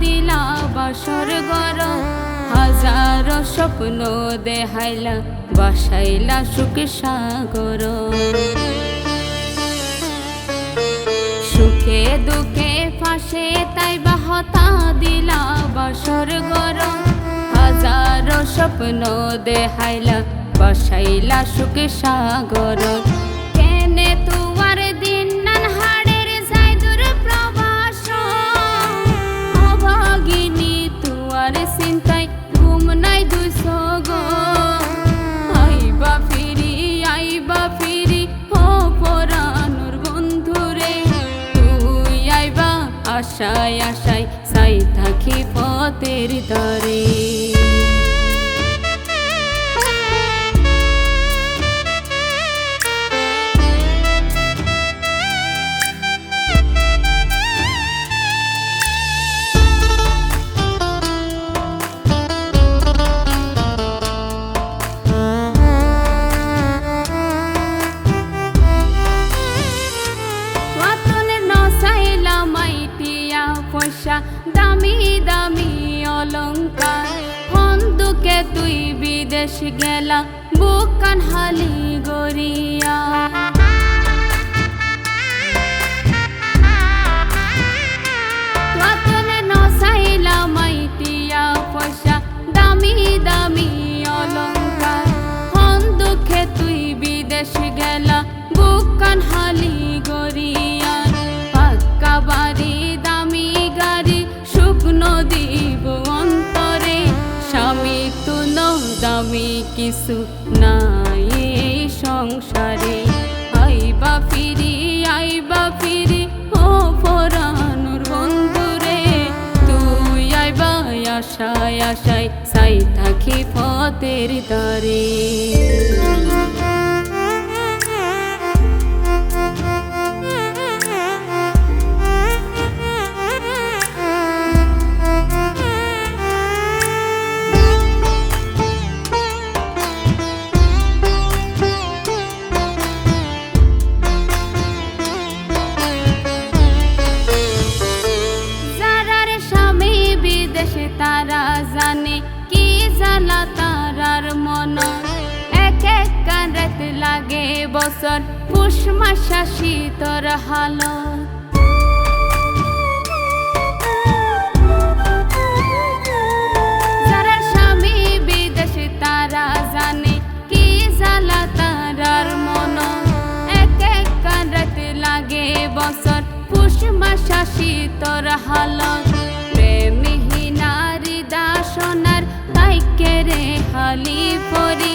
দিলা বাসর ঘর হাজারো স্বপ্ন দেখাইলা বাসাইলা সুখ সাগর সুখে দুঃখে ফাঁসে তাই বাহতা দিলা বাসর ঘর হাজারো স্বপ্ন দেখাইলা বাসাইলা সুখ সাগর কেনে তুয়ার দিন নান হাড়ের যাই দূর প্রবাস অভাগিনী তুয়ার চিন্তায় ঘুম নাই দুইশো গো আইবা ফিরি ও পরানোর বন্ধুরে তুই আইবা আশায় আশায় চাই থাকি পথের দরে পয়সা দামি দামি অলংকার হন্দুকে তুই বিদেশ গেলা বুকান হালি গরিয়া তোতনে নসাইলা মাইটিয়া পয়সা দামি দামি অলংকার হন্দুকে তুই বিদেশ গেলা বুকান হালি গরিয়া পাক্কা বাড়ি দিব অন্তরে স্বামী তুল দামি কিছু নাই এই সংসারে আইবা ফিরি ও পরানোর বন্ধুরে তুই আইবা আশায় আশায় চাই থাকি পথের দরে তারা জানে কি জ্বালা তারার মন এক এক কারাত লাগে বছর পুষ মাসা শীতর হাল যারা স্বামী বিদেশে তারা জানে কি জ্বালা তারার মন এক এক কারাত লাগে বছর পুষ মাসা শীতর হাল সোনার তাই কেরে হালি পরি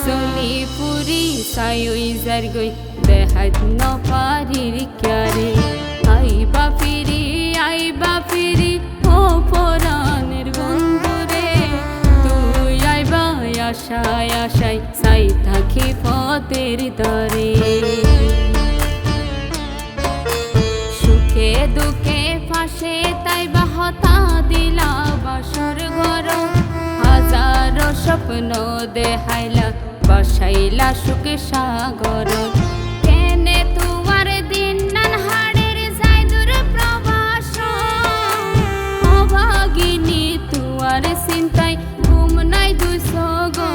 জলি পুরি সাই যার গই দেখাত ন পারির ক্যারে আইবা ফিরি ও পরানের বন্ধুরে তুই আইবা আশায় আশায় চাই থাকি পথের দরে সুখে দুঃখে ফাঁসে তাই বাহতা দিলা বাসর ঘর হাজারো স্বপ্ন দেখাইলা বাসাইলা সুখ সাগর কেনে তুয়ার দিন নান হাড়ের যাই দূর প্রবাস অভাগিনী তুয়ার চিন্তায় ঘুম নাই দুইশো গো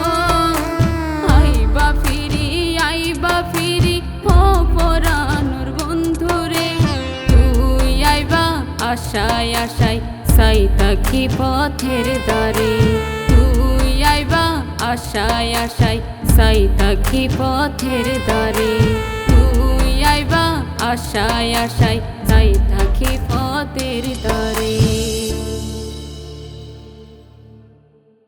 আইবা ফিরি ও পরানোর বন্ধুরে তুই আইবা আশায় আশায় চাই থাকি পথের দরে তুই আইবা আশায় আশায় চাই থাকি পথের দরে তুই আইবা আশায় আশায় চাই থাকি পথের দরে।